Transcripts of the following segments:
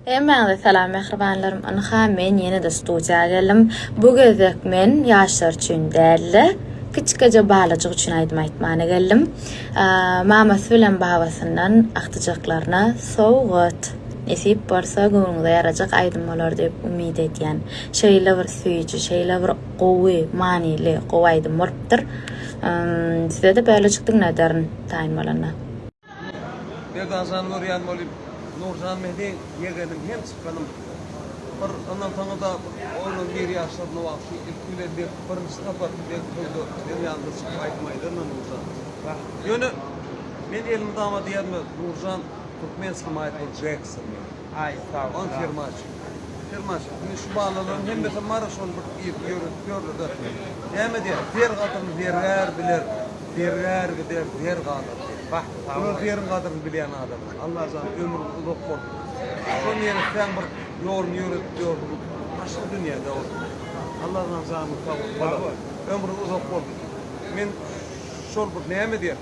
Hemen selam mehribanlarım. Anha men yeni de studiya geldim. Bu gezek men yaşlar üçün değerli. Küçükçe bağlacık üçün aytmana geldim. Mama bilen babasından aktıcaklarına soğut. Esip barsa gönlüňde yarajak aýdymlar dep umid etýän. Şeýle bir süýüji, şeýle bir gowy, manily, gowy aýdym barpdyr. Size de böyle çıktık nederin taýinmalana. Bir Hasan Nuryan Molib, Nurjan Mehdi yegenim hem çıkanım. Bir ondan sonra da onun bir yaşlarına vakti ilk gülerdi bir sıfır bir koydu. Ben yalnız aytmaydı Nurjan. Yönü men elimde ama diyelim Nurjan Türkmenski maytol Jackson. Ay sağ ol. On firmaç. Firmaç. Şu bağlalığın hem de maraşon bir görürdü. Hem de diğer kadın diğer bilir. Diğer gider diğer kadın. Bak Bunu diğerin kadını bilen adam. Allah azam ömrü uzak bol. Son yeri sen bir yolunu yürütüyor. Başka dünyada o. Allah azam kavur. Ömrü uzak bol. Men şol bir neyme diye.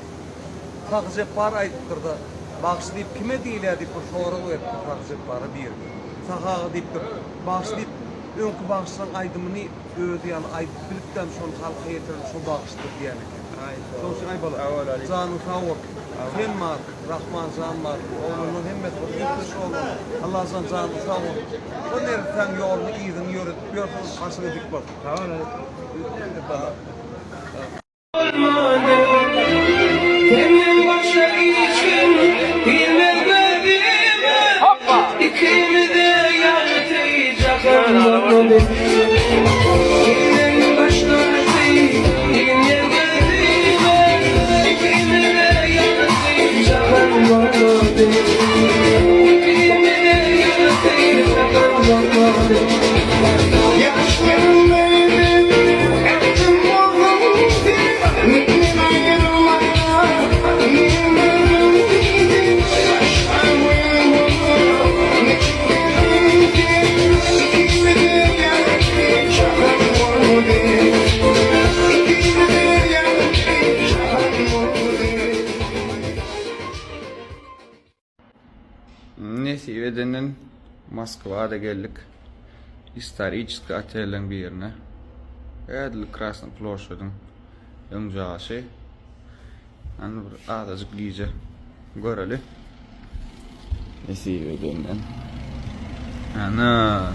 Takıcı para aytıktırdı. Bağışlayıp kime değil ya deyip bir soru koyup takıcı para bir. Sakağı deyip bağışlayıp önkü bağışlan aydımını ödeyen aydıp bilipten son halka yetiren son bağıştır yani. Sonuçta ay bala. Zanı tavuk. Hem var. Rahman zan var. Oğlunun hemmet var. Yıkış oğlun. Allah zan zanı tavuk. O nereden yolunu iyiden yürüt. Gördünüz karşına dik bak. Tamam öyle. Kendi başa için bilmedim. İkimi de yaratacak anlamadım. Kendi başa için bilmedim. İkimi de yaratacak anlamadım. İkimi de yaratacak anlamadım. Yaşlarım benim, ettim oğlum. Nesive'den Moskva'da geldik. Исторический отелin bir yerine. Edil Krasna Ploşad'ın öncağı. Hani bir azıcık iyice göreli. Nesive'den. Ana.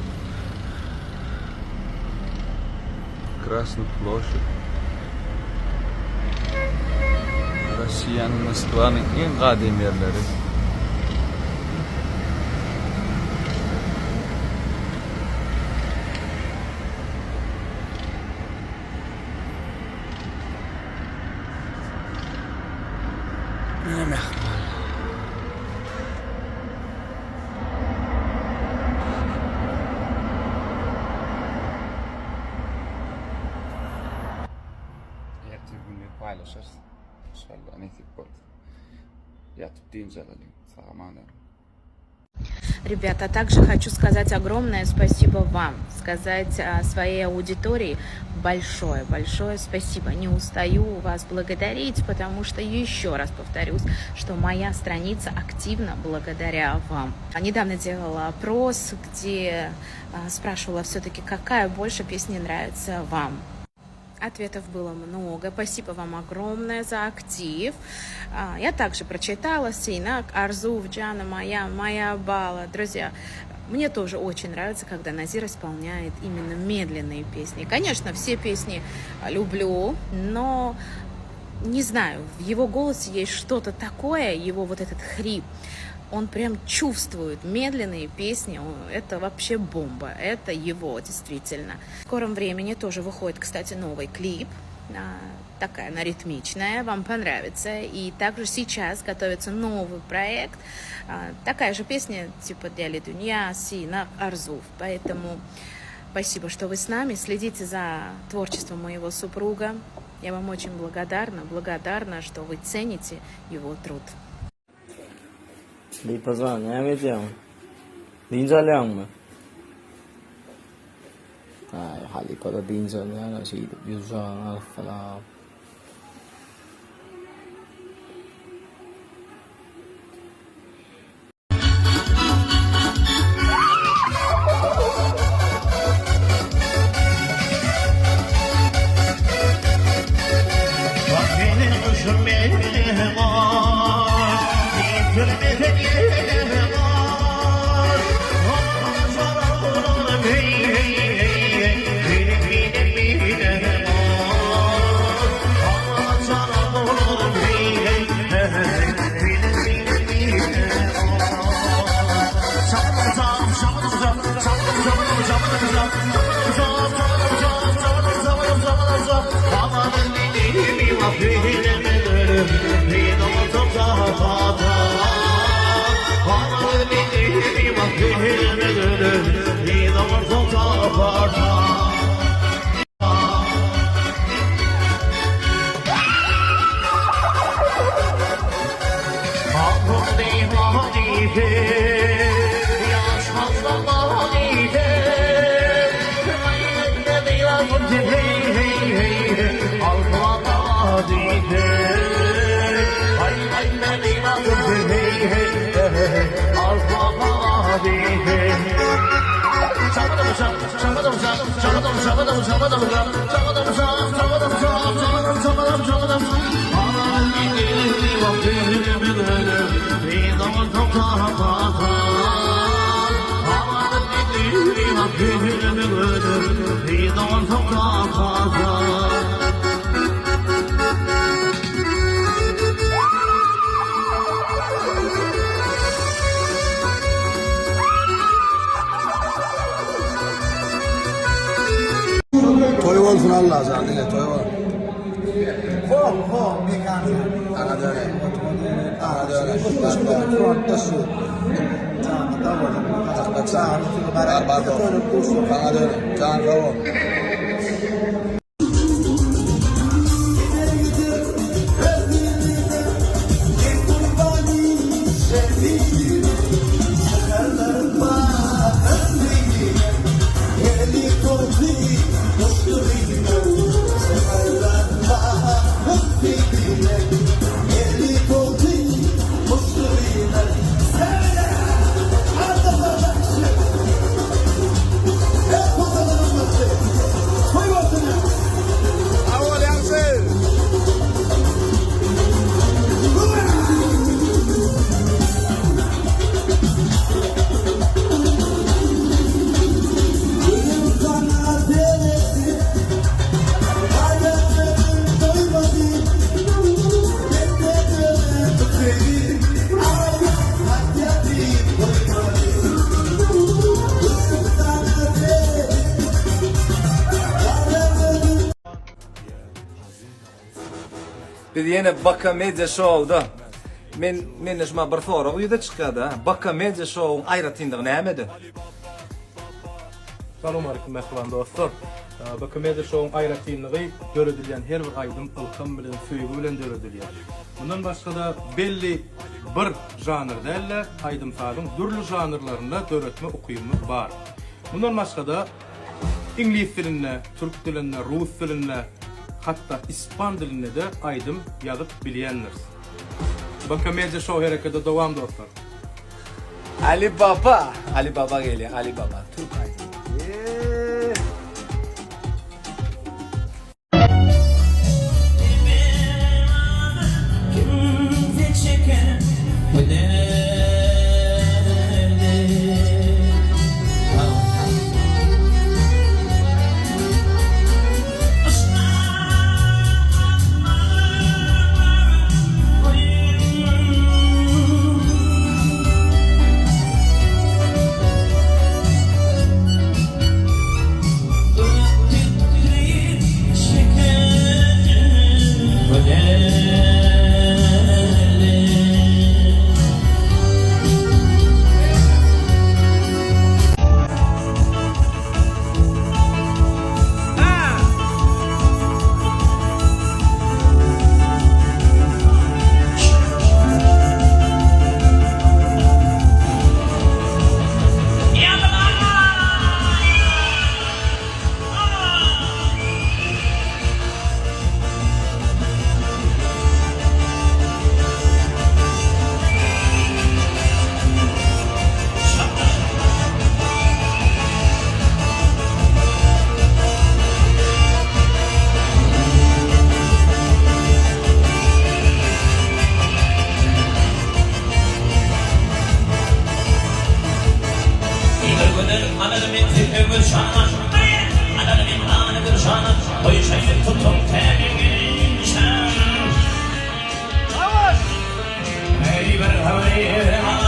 Krasna Ploşad. Rusya'nın Moskva'nın en kadim yerleri. Paylaşırız. İnşallah neyse bu. Yatıp deyince alalım. Sağ Ребята, также хочу сказать огромное спасибо вам, сказать своей аудитории большое спасибо. Не устаю вас благодарить, потому что, еще раз повторюсь, что моя страница активна благодаря вам. Недавно делала опрос, где спрашивала все-таки, какая больше песня нравится вам. Ответов было много. Спасибо вам огромное за актив. Я также прочитала Сейнак, Арзув, Джана, моя Бала. Друзья, мне тоже очень нравится, когда Назир исполняет именно медленные песни. Конечно, все песни люблю, но не знаю, в его голосе есть что-то такое, его вот этот хрип. Он прям чувствует медленные песни, это вообще бомба, это его действительно. В скором времени тоже выходит, кстати, новый клип, такая она ритмичная, вам понравится. И также сейчас готовится новый проект, такая же песня, типа «Дяли Дунья», «Сина», «Арзув». Поэтому спасибо, что вы с нами, следите за творчеством моего супруга. Я вам очень благодарна, что вы цените его труд. 你不知道，你还没这样，林着亮嘛？哎，哈利波特林着亮了，是比如说弗拉。Toy olsun Allah zannıyla toy ol. Ana döne. Ana döne. Barbados. Ana döne. Can kavun. Bir yine Bakka Media Show'da men şuma bir soru uyda çıkdı. Bakka Media Show'un ayrıtındığı nämedi? Salam aleyküm mehman dostlar. Bakka Media Show'un ayrıtındığı görüdülen her bir aydım ılkam bilen süýgü bilen görüdüler. Bundan başga da belli bir janr däl, aydım salyň dürli janrlarynda döretme okuyumy bar. Bundan başga da İngiliz diline, Türk diline, Rus diline, hatta İspan diline de aydım yazıp bilýänler. Bakka Media Show hareketi devam dostlar. Ali Baba geliyor, Ali Baba. Türk aydım.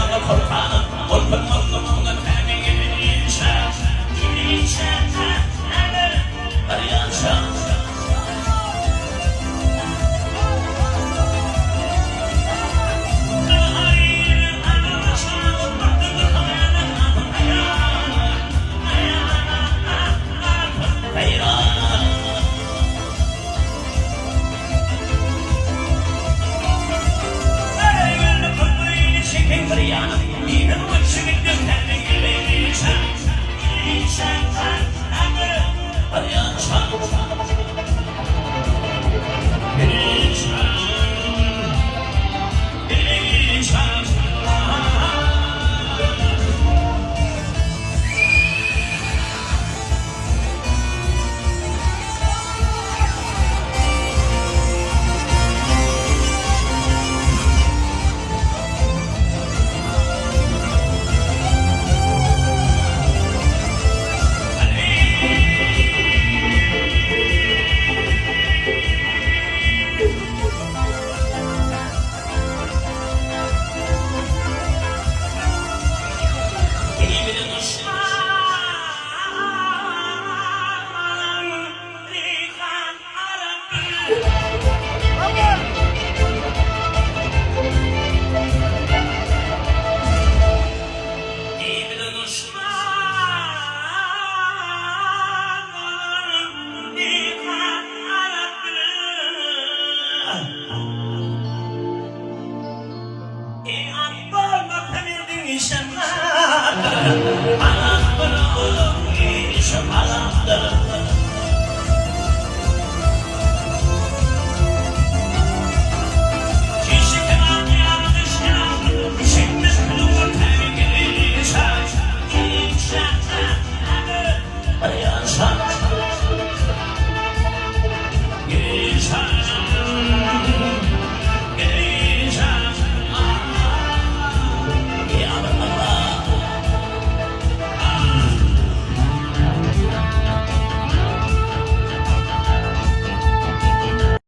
Korkanım, korkanım, korkanım, korkanım, korkanım, korkanım, korkanım, Ana